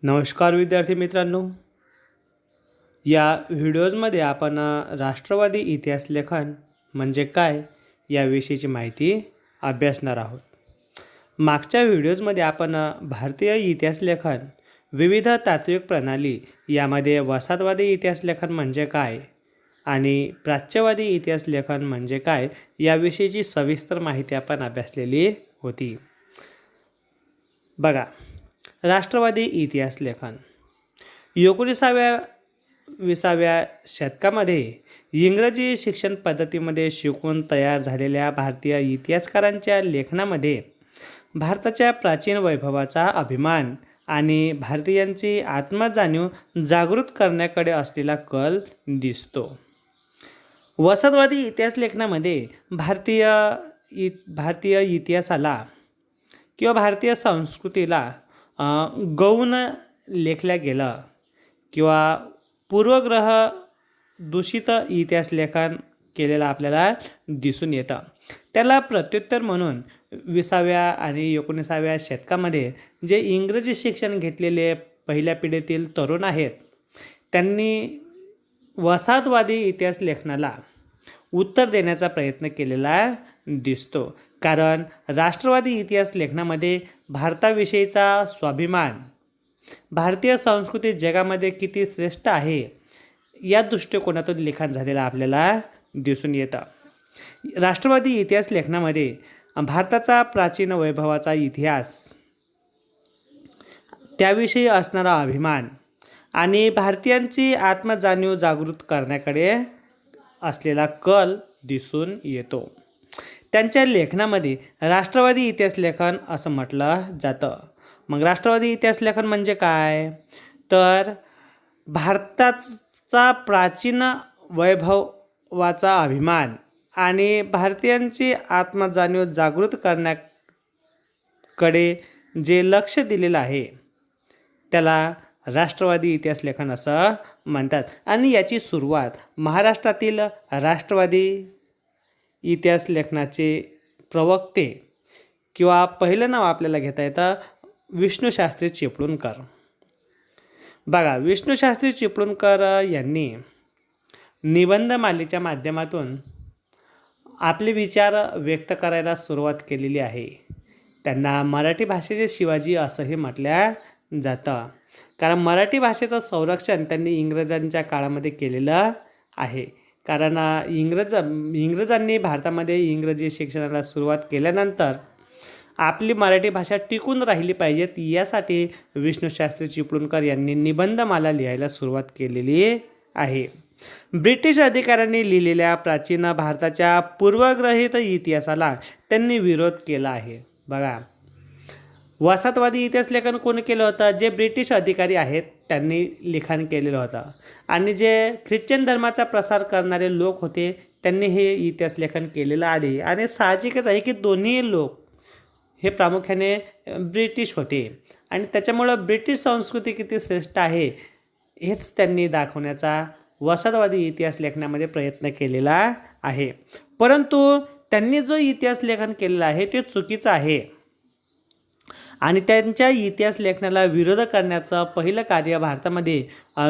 नमस्कार विद्यार्थी मित्रांनो, या व्हिडिओजमध्ये आपण राष्ट्रवादी इतिहास लेखन म्हणजे काय याविषयीची माहिती अभ्यासणार आहोत. मागच्या व्हिडिओजमध्ये आपण भारतीय इतिहास लेखन, विविध तात्विक प्रणाली यामध्ये वसाहतवादी इतिहास लेखन म्हणजे काय आणि प्राच्यवादी इतिहास लेखन म्हणजे काय याविषयीची सविस्तर माहिती आपण अभ्यासलेली होती. बघा, राष्ट्रवादी इतिहास लेखन 19व्या शतकामध्ये इंग्रजी शिक्षण पद्धतीमध्ये शिकून तयार झालेल्या भारतीय इतिहासकारांच्या लेखनामध्ये भारताच्या प्राचीन वैभवाचा अभिमान आणि भारतीयांची आत्मजाणीव जागृत करण्याकडे असलेला कल दिसतो. वसाहतवादी इतिहास लेखनामध्ये भारतीय इतिहासाला किंवा भारतीय संस्कृतीला गौण लेखल्या गेलं किंवा पूर्वग्रह दूषित इतिहास लेखन केलेलं आपल्याला दिसून येतं. त्याला प्रत्युत्तर म्हणून 20व्या आणि 19व्या शतकामध्ये जे इंग्रजी शिक्षण घेतलेले पहिल्या पिढीतील तरुण आहेत त्यांनी वसाहतवादी इतिहास लेखनाला उत्तर देण्याचा प्रयत्न केलेला दिसतो. कारण राष्ट्रवादी इतिहास लेखनामध्ये भारताविषयीचा स्वाभिमान, भारतीय संस्कृती जगामध्ये किती श्रेष्ठ आहे या दृष्टिकोनातून लिखाण झालेलं आपल्याला दिसून येतं. राष्ट्रवादी इतिहास लेखनामध्ये भारताचा प्राचीन वैभवाचा इतिहास, त्याविषयी असणारा अभिमान आणि भारतीयांची आत्मजाणीव जागृत करण्याकडे असलेला कल दिसून येतो. त्यांच्या लेखनामध्ये राष्ट्रवादी इतिहास लेखन असं म्हटलं जातं. मग राष्ट्रवादी इतिहास लेखन म्हणजे काय? तर भारताचा प्राचीन वैभवाचा अभिमान आणि भारतीयांची आत्मजाणीव जागृत करण्याकडे जे लक्ष दिलेलं आहे त्याला राष्ट्रवादी इतिहास लेखन असं म्हणतात. आणि याची सुरुवात महाराष्ट्रातील राष्ट्रवादी इतिहास लेखनाचे प्रवक्ते किंवा पहिलं नाव आपल्याला घेता येतं विष्णुशास्त्री चिपळूणकर. बघा, विष्णुशास्त्री चिपळूणकर यांनी निबंधमालेच्या माध्यमातून आपले विचार व्यक्त करायला सुरुवात केलेली आहे. त्यांना मराठी भाषेचे शिवाजी असंही म्हटलं जातं, कारण मराठी भाषेचं संरक्षण त्यांनी इंग्रजांच्या काळामध्ये केलेलं आहे. कारण इंग्रजांनी भारतामध्ये इंग्रजी शिक्षणाला सुरुवात केल्यानंतर आपली मराठी भाषा टिकून राहिली पाहिजेत यासाठी विष्णुशास्त्री चिपळूणकर यांनी निबंधमाला लिहायला सुरुवात केलेली आहे. ब्रिटिश अधिकाऱ्यांनी लिहिलेल्या प्राचीन भारताच्या पूर्वग्रहित इतिहासाला त्यांनी विरोध केला आहे. बघा, वसाहतवादी इतिहास लेखन कोणी केलं होतं? जे ब्रिटिश अधिकारी आहेत त्यांनी लिखाण केलेलं होतं. आणि जे ख्रिश्चन धर्माचा प्रसार करणारे लोक होते त्यांनी हे इतिहास लेखन केलेलं आहे. आणि साहजिकच आहे की दोन्ही लोक हे प्रामुख्याने ब्रिटिश होते आणि त्याच्यामुळं ब्रिटिश संस्कृती किती श्रेष्ठ आहे हेच त्यांनी दाखवण्याचा वसाहतवादी इतिहास लेखनामध्ये प्रयत्न केलेला आहे. परंतु त्यांनी जो इतिहास लेखन केलेलं आहे ते चुकीचं आहे आणि त्यांच्या इतिहास लेखनाला विरोध करण्याचं पहिलं कार्य भारतामध्ये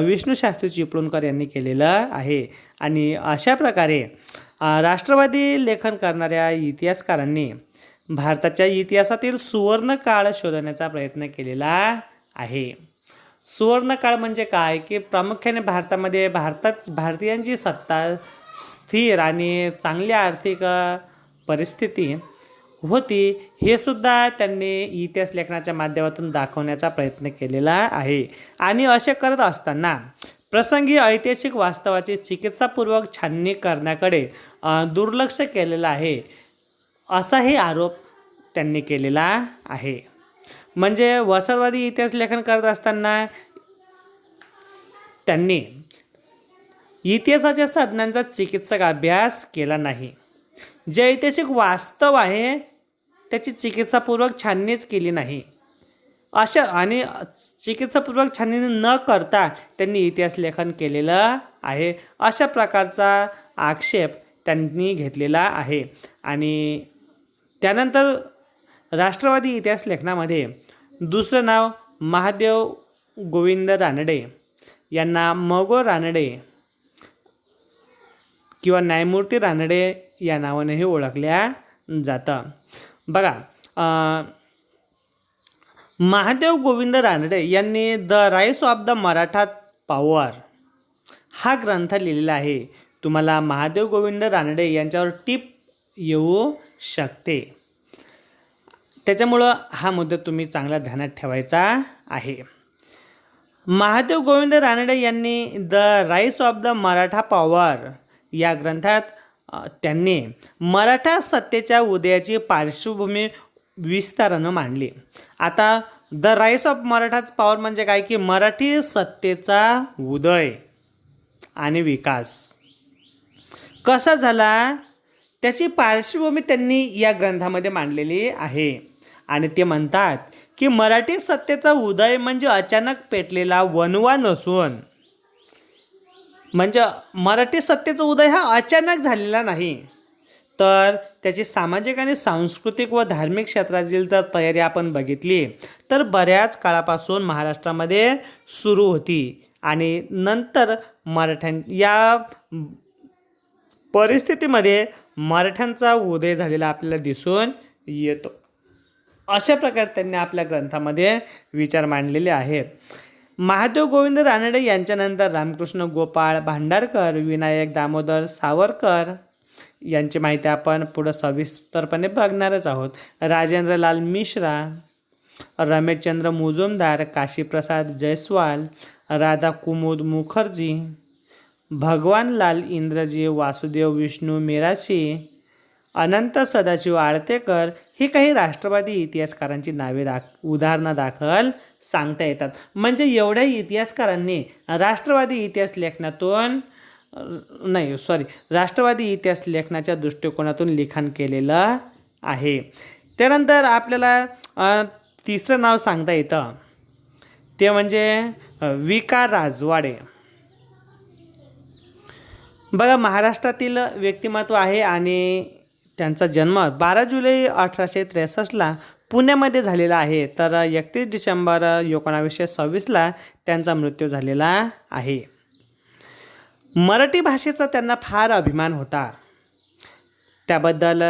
विष्णुशास्त्री चिपळूणकर यांनी केलेलं आहे. आणि अशा प्रकारे राष्ट्रवादी लेखन करणाऱ्या इतिहासकारांनी भारताच्या इतिहासातील सुवर्ण काळ शोधण्याचा प्रयत्न केलेला आहे. सुवर्ण काळ म्हणजे काय? की प्रामुख्याने भारतामध्ये भारतीयांची सत्ता, स्थिर आणि चांगली आर्थिक परिस्थिती होती हे सुद्धा त्यांनी इतिहास लेखनाच्या माध्यमातून दाखवण्याचा प्रयत्न केलेला आहे. आणि असे करत असताना प्रसंगी ऐतिहासिक वास्तवाची चिकित्सापूर्वक छाननी करण्याकडे दुर्लक्ष केलेलं आहे असाही आरोप त्यांनी केलेला आहे. म्हणजे वसाहतवादी इतिहास लेखन करत असताना त्यांनी इतिहासाच्या साधनांचा चिकित्सक अभ्यास केला नाही. जे ऐतिहासिक वास्तव आहे त्याची चिकित्सापूर्वक छाननीच केली नाही. आणि चिकित्सापूर्वक छाननी न करता त्यांनी इतिहास लेखन केलेलं आहे अशा प्रकारचा आक्षेप त्यांनी घेतलेला आहे. आणि त्यानंतर राष्ट्रवादी इतिहास लेखनामध्ये दुसरं नाव महादेव गोविंद रानडे यांना मगो रानडे किंवा न्यायमूर्ती रानडे या नावानेही ओळखल्या जातं. बघा, महादेव गोविंद रानडे यांनी the rice of the Maratha power हा ग्रंथ लिहिलेला आहे. तुम्हाला महादेव गोविंद रानडे यांच्यावर टीप येऊ शकते, त्याच्यामुळं हा मुद्दा तुम्ही चांगला ध्यानात ठेवायचा आहे. महादेव गोविंद रानडे यांनी the rice of the Maratha power या ग्रंथात त्यांनी मराठा सत्तेच्या उदयाची पार्श्वभूमी विस्तारानं मांडली. आता द राईस ऑफ मराठाच पॉवर म्हणजे काय की मराठी सत्तेचा उदय आणि विकास कसा झाला त्याची पार्श्वभूमी त्यांनी या ग्रंथामध्ये मांडलेली आहे. आणि ते म्हणतात की मराठी सत्तेचा उदय म्हणजे अचानक पेटलेला वणवा नसून, म्हणजे मराठी सत्तेचा उदय हा अचानक झालेला नाही, तर त्याची सामाजिक आणि सांस्कृतिक व धार्मिक क्षेत्रातील जर तयारी आपण बघितली तर बऱ्याच काळापासून महाराष्ट्रामध्ये सुरू होती. आणि नंतर या परिस्थितीमध्ये मराठ्यांचा उदय झालेला आपल्याला दिसून येतो. अशा प्रकारे त्यांनी आपल्या ग्रंथामध्ये विचार मांडलेले आहेत. महादेव गोविंद रानडे यांच्यानंतर रामकृष्ण गोपाळ भांडारकर, विनायक दामोदर सावरकर यांची माहिती आपण पुढं सविस्तरपणे बघणारच आहोत. राजेंद्रलाल मिश्रा, रमेशचंद्र मुजुमदार, काशीप्रसाद जयस्वाल, राधा कुमुद मुखर्जी, भगवानलाल इंद्रजी, वासुदेव विष्णू मेराशी, अनंत सदाशिव आळतेकर ही काही राष्ट्रवादी इतिहासकारांची नावे उदाहरणादाखल सांगता येतात. म्हणजे एवढ्या इतिहासकारांनी राष्ट्रवादी इतिहास लेखनाच्या दृष्टिकोनातून लिखाण केलेलं आहे. त्यानंतर आपल्याला तिसरं नाव सांगता येतं ते म्हणजे विका राजवाडे. बघा, महाराष्ट्रातील व्यक्तिमत्व आहे आणि त्यांचा जन्म 12 जुलै 1863ला पुण्यामध्ये झालेला आहे. तर 31 डिसेंबर 1926ला त्यांचा मृत्यू झालेला आहे. मराठी भाषेचा त्यांना फार अभिमान होता. त्याबद्दल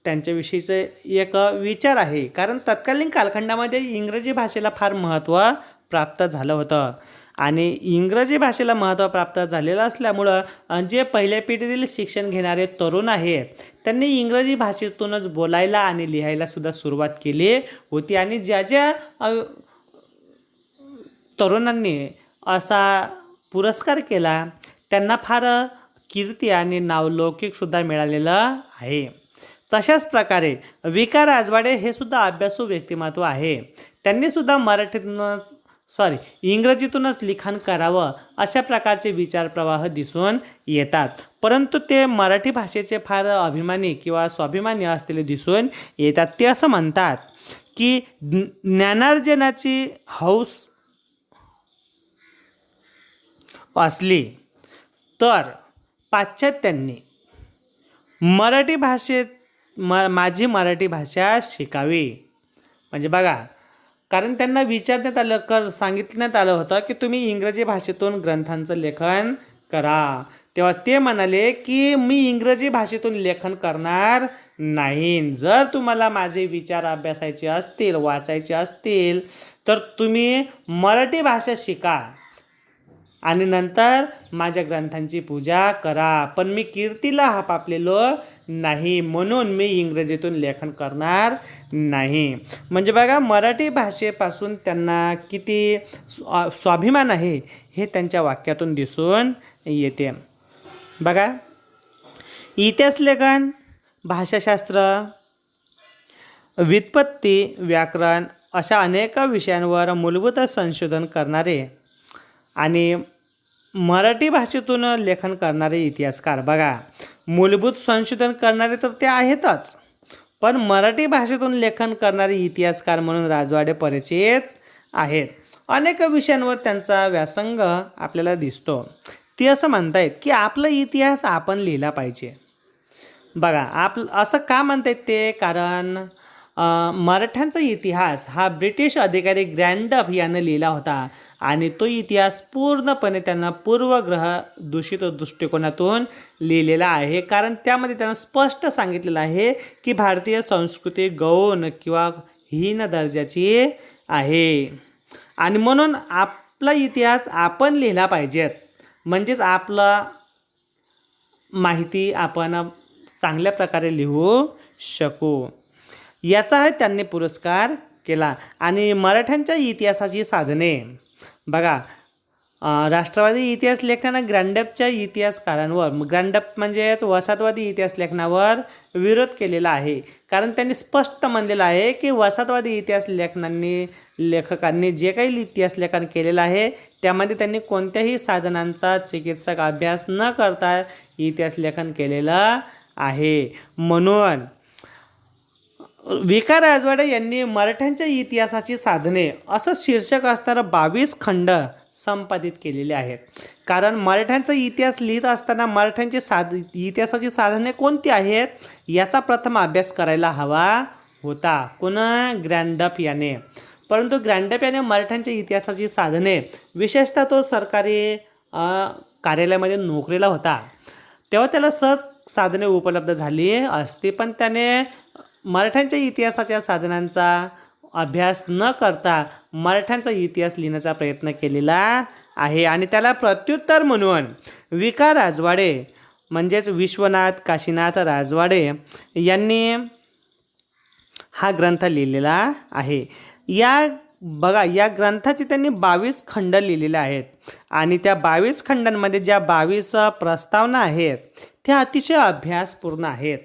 त्यांच्याविषयीचं एक विचार आहे. कारण तत्कालीन कालखंडामध्ये इंग्रजी भाषेला फार महत्त्व प्राप्त झालं होतं आणि इंग्रजी भाषेला महत्त्व प्राप्त झालेलं असल्यामुळं जे पहिल्या पिढीतील शिक्षण घेणारे तरुण आहेत त्यांनी इंग्रजी भाषेतूनच बोलायला आणि लिहायला सुद्धा सुरुवात केली होती. आणि ज्या तरुणांनी असा पुरस्कार केला त्यांना फार कीर्ती आणि नावलौकिकसुद्धा मिळालेलं आहे. तशाच प्रकारे विका राजवाडे हे सुद्धा अभ्यासू व्यक्तिमत्व आहे. त्यांनीसुद्धा इंग्रजीतूनच लिखाण करावं अशा प्रकारचे विचारप्रवाह दिसून येतात. परंतु ते मराठी भाषेचे फार अभिमानी किंवा स्वाभिमानी असलेले दिसून येतात. ते असं म्हणतात की ज्ञानार्जनाची हौस असली तर पाश्चात्यांनी माझी मराठी भाषा शिकावी. म्हणजे बघा, कारण त्यांना सांगितण्यात आलं होतं की तुम्ही इंग्रजी भाषेतून ग्रंथांचं लेखन करा. तेव्हा ते म्हणाले की मी इंग्रजी भाषेतून लेखन करणार नाही. जर तुम्हाला माझे विचार अभ्यासायचे असतील, वाचायचे असतील तर तुम्ही मराठी भाषा शिका आणि नंतर माझ्या ग्रंथांची पूजा करा. पण मी कीर्तीला हापापलेलो नाही, म्हणून मी इंग्रजीतून लेखन करणार नाही. म्हणजे बघा, मराठी भाषेपासून त्यांना किती स्वाभिमान आहे हे त्यांच्या वाक्यातून दिसून येते. बघा, इतिहास लेखन, भाषाशास्त्र, व्युत्पत्ती, व्याकरण अशा अनेक विषयांवर मूलभूत संशोधन करणारे आणि मराठी भाषेतून लेखन करणारे इतिहासकार. बघा, मूलभूत संशोधन करणारे तर ते आहेतच, पण मराठी भाषेतून लेखन करणारे इतिहासकार म्हणून राजवाडे परिचित आहेत. अनेक विषयांवर त्यांचा व्यासंग आपल्याला दिसतो. ते असं म्हणतायत की आपला इतिहास आपण लिहिला पाहिजे. बघा, असं का म्हणतायत ते? कारण मराठ्यांचा इतिहास हा ब्रिटिश अधिकारी ग्रँडफ यानं लिहिला होता आणि तो इतिहास पूर्णपणे त्यांना पूर्वग्रह दूषित दृष्टिकोनातून लिहिलेला आहे, कारण त्यामध्ये त्यांना स्पष्ट सांगितलेलं आहे की भारतीय संस्कृती गौण किंवा हीन दर्जाची आहे आणि म्हणून आपला इतिहास आपण लिहिला पाहिजेत, म्हणजेच आपला माहिती आपण चांगल्या प्रकारे लिहू शकू, याचा त्यांनी पुरस्कार केला. आणि मराठ्यांच्या इतिहासाची साधने बघा, राष्ट्रवादी इतिहास लेखनानं ग्रँडपच्या इतिहासकारांवर, ग्रँडप म्हणजेच वसाहतवादी इतिहास लेखनावर विरोध केलेला आहे, कारण त्यांनी स्पष्ट म्हणलेलं आहे की वसाहतवादी इतिहास लेखकांनी जे काही इतिहास लेखन केलेलं आहे त्यामध्ये त्यांनी कोणत्याही साधनांचा चिकित्सक अभ्यास न करता इतिहास लेखन केलेलं आहे. म्हणून विका राजवाडे यांनी मराठ्यांच्या इतिहासाची साधने असं शीर्षक असणारं 22 खंड संपादित केलेले आहेत, कारण मराठ्यांचा इतिहास लिहित असताना मराठ्यांची इतिहासाची साधने कोणती आहेत याचा प्रथम अभ्यास करायला हवा होता. ग्रँडप याने. परंतु ग्रँडप याने मराठ्यांच्या इतिहासाची साधने, विशेषतः तो सरकारी कार्यालयामध्ये नोकरीला होता तेव्हा त्याला सहज साधने उपलब्ध झाली असती, पण त्याने मराठ्यांच्या इतिहासाच्या साधनांचा अभ्यास न करता मराठ्यांचा इतिहास लिहिण्याचा प्रयत्न केलेला आहे. आणि त्याला प्रत्युत्तर म्हणून विका राजवाडे म्हणजेच विश्वनाथ काशीनाथ राजवाडे यांनी हा ग्रंथ लिहिलेला आहे. या ग्रंथाचे त्यांनी 22 खंड लिहिलेले आहेत आणि त्या 22 खंडांमध्ये ज्या 22 प्रस्तावना आहेत त्या अतिशय अभ्यासपूर्ण आहेत.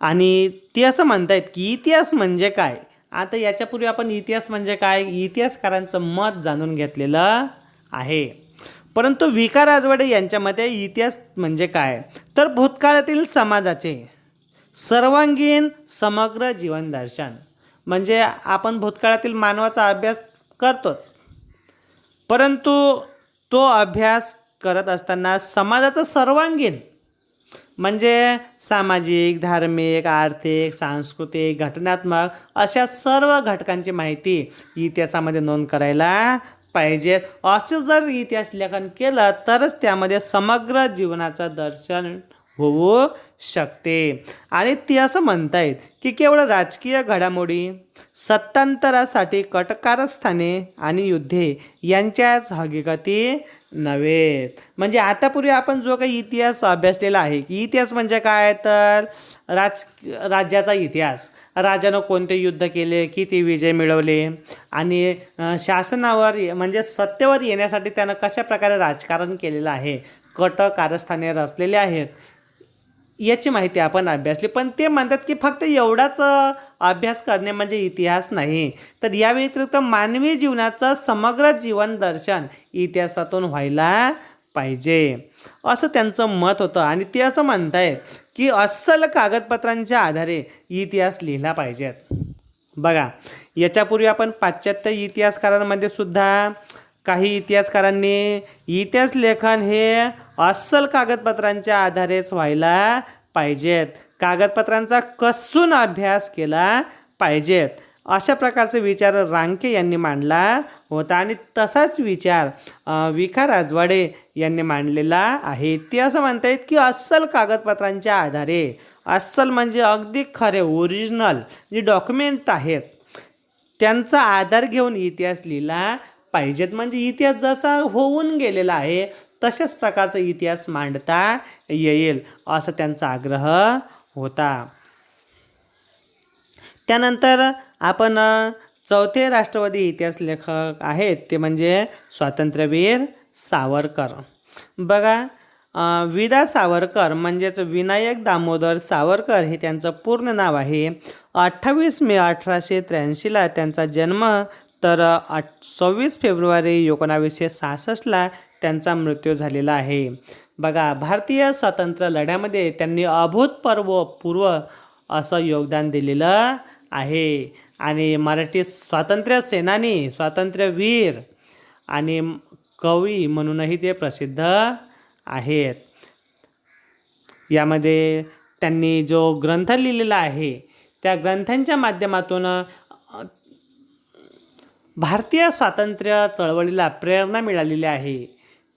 आणि ते असं म्हणतायत की इतिहास म्हणजे काय. आता याच्यापूर्वी आपण इतिहास म्हणजे काय, इतिहासकारांचं मत जाणून घेतलेलं आहे, परंतु विका राजवाडे यांच्या मते इतिहास म्हणजे काय तर भूतकाळातील समाजाचे सर्वांगीण समग्र जीवन दर्शन. म्हणजे आपण भूतकाळातील मानवाचा अभ्यास करतोच, परंतु तो अभ्यास करत असताना समाजाचं सर्वांगीण म्हणजे सामाजिक, धार्मिक, आर्थिक, सांस्कृतिक, घटनात्मक अशा सर्व घटकांची माहिती इतिहासामध्ये नोंद करायला पाहिजे. असे जर इतिहास लेखन केलं तरच त्यामध्ये समग्र जीवनाचं दर्शन होऊ शकते. आणि ते असं म्हणतायत की केवळ राजकीय घडामोडी, सत्तांतरासाठी कटकारस्थाने आणि युद्धे यांच्याच हकीकती नव्हे. म्हणजे आतापूर्वी आपण जो काही इतिहास अभ्यासलेला आहे की इतिहास म्हणजे काय तर राज्याचा इतिहास, राजानं कोणते युद्ध केले, किती विजय मिळवले आणि शासनावर म्हणजे सत्तेवर येण्यासाठी त्यानं कशा प्रकारे राजकारण केलेलं आहे, कटकारस्थाने रचलेले आहेत, याची माहिती आपण अभ्यासली. पण ते म्हणतात की फक्त एवढाच अभ्यास करणे म्हणजे इतिहास नाही, तर या व्यतिरिक्त मानवी जीवनाचं समग्र जीवन दर्शन इतिहासातून व्हायला पाहिजे असं त्यांचं मत होतं. आणि ते असं म्हणतायत की अस्सल कागदपत्रांच्या आधारे इतिहास लिहिला पाहिजेत. बघा, याच्यापूर्वी आपण पाश्चात्य इतिहासकारांमध्ये सुद्धा काही इतिहासकारांनी इतिहास लेखन हे अस्सल कागदपत्रांच्या आधारेच व्हायला पाहिजेत, कागदपत्रांचा कसून अभ्यास केला पाहिजेत, अशा प्रकारचे विचार रांके यांनी मांडला होता. आणि तसाच विचार विका राजवाडे यांनी मांडलेला आहे. ते असं म्हणतात की अस्सल कागदपत्रांच्या आधारे, अस्सल म्हणजे अगदी खरे ओरिजिनल जे डॉक्युमेंट आहेत त्यांचा आधार घेऊन इतिहास लिहिला पाहिजेत. म्हणजे इतिहास जसा होऊन गेलेला आहे तशाच प्रकारचा इतिहास मांडता येईल असा त्यांचा आग्रह होता. त्यानंतर आपण चौथे राष्ट्रवादी इतिहास लेखक आहेत ते म्हणजे स्वातंत्र्यवीर सावरकर. बघा, विदा सावरकर म्हणजेच विनायक दामोदर सावरकर हे त्यांचं पूर्ण नाव आहे. 28 मे 1883ला त्यांचा जन्म, तर 26 फेब्रुवारी 1966ला त्यांचा मृत्यू झालेला आहे. बघा, भारतीय स्वातंत्र्य लढ्यामध्ये त्यांनी अभूतपूर्व असं योगदान दिलेलं आहे आणि मराठी स्वातंत्र्य सेनानी, स्वातंत्र्यवीर आणि कवी म्हणूनही ते प्रसिद्ध आहेत. यामध्ये त्यांनी जो ग्रंथ लिहिलेला आहे त्या ग्रंथांच्या माध्यमातून भारतीय स्वातंत्र्य चळवळीला प्रेरणा मिळालेली आहे.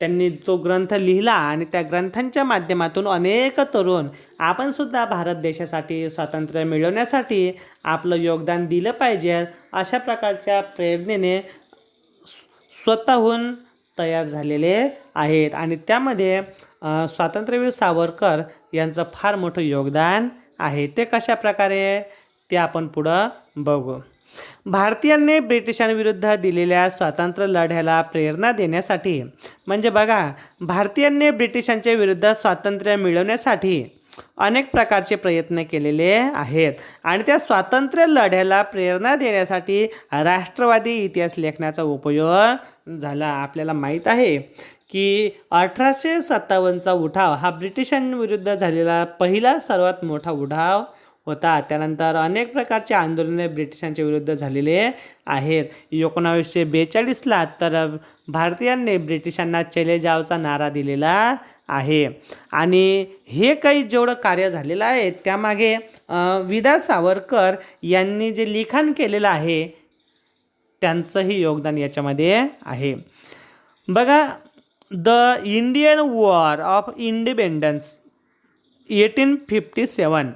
त्यांनी तो ग्रंथ लिहिला आणि त्या ग्रंथांच्या माध्यमातून अनेक तरुण आपणसुद्धा भारत देशासाठी स्वातंत्र्य मिळवण्यासाठी आपलं योगदान दिलं पाहिजे अशा प्रकारच्या प्रेरणेने स्वतःहून तयार झालेले आहेत. आणि त्यामध्ये स्वातंत्र्यवीर सावरकर यांचं फार मोठं योगदान आहे. ते कशा प्रकारे ते आपण पुढं बघू. भारतीयांनी ब्रिटिशांविरुद्ध दिलेल्या स्वातंत्र्य लढ्याला प्रेरणा देण्यासाठी म्हणजे बघा, भारतीयांनी ब्रिटिशांच्या विरुद्ध स्वातंत्र्य मिळवण्यासाठी अनेक प्रकारचे प्रयत्न केलेले आहेत. आणि त्या स्वातंत्र्य लढ्याला प्रेरणा देण्यासाठी राष्ट्रवादी इतिहास लेखनाचा उपयोग झाला. आपल्याला माहीत आहे की 1857चा उठाव हा ब्रिटिशांविरुद्ध झालेला पहिला सर्वात मोठा उठाव होता. त्यानंतर अनेक प्रकारचे आंदोलने ब्रिटिशांच्या विरुद्ध झालेले आहेत. 1942ला तर भारतीयांनी ब्रिटिशांना चले जावचा नारा दिलेला आहे. आणि हे काही जेवढं कार्य झालेलं आहे त्यामागे विदा सावरकर यांनी जे लिखाण केलेलं आहे त्यांचंही योगदान याच्यामध्ये आहे. बघा, the Indian war of independence 1857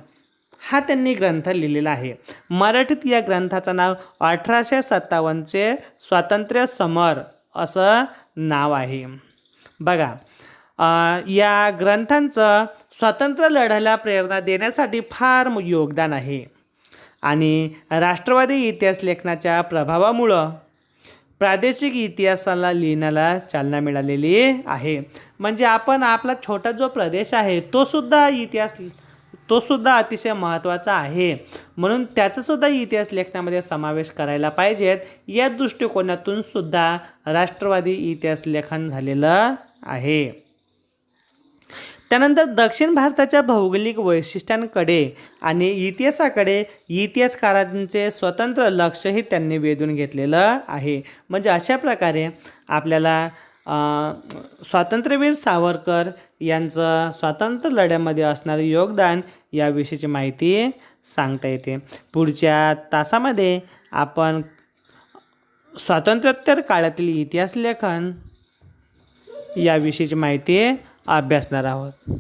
हा त्यांनी ग्रंथ लिहिलेला आहे. मराठीत या ग्रंथाचं नाव 1857चे स्वातंत्र्य समर असं नाव आहे. बघा, या ग्रंथांचं स्वातंत्र्य लढ्याला प्रेरणा देण्यासाठी फार योगदान आहे. आणि राष्ट्रवादी इतिहास लेखनाच्या प्रभावामुळं प्रादेशिक इतिहासाला लिहिण्याला चालना मिळालेली आहे. म्हणजे आपण आपला छोटा जो प्रदेश आहे तो सुद्धा अतिशय महत्त्वाचा आहे. म्हणून त्याचासुद्धा इतिहास लेखनामध्ये समावेश करायला पाहिजेत. या दृष्टिकोनातून सुद्धा राष्ट्रवादी इतिहास लेखन झालेलं आहे. त्यानंतर दक्षिण भारताच्या भौगोलिक वैशिष्ट्यांकडे आणि इतिहासाकडे इतिहासकारांचे स्वतंत्र लक्षही त्यांनी वेधून घेतलेलं आहे. म्हणजे अशा प्रकारे आपल्याला स्वातंत्र्यवीर सावरकर यांचं स्वातंत्र्य लढ्यामध्ये असणारे योगदान याविषयीची माहिती सांगता येते. पुढच्या तासामध्ये आपण स्वातंत्र्योत्तर काळातील इतिहास लेखन याविषयीची माहिती अभ्यासणार आहोत.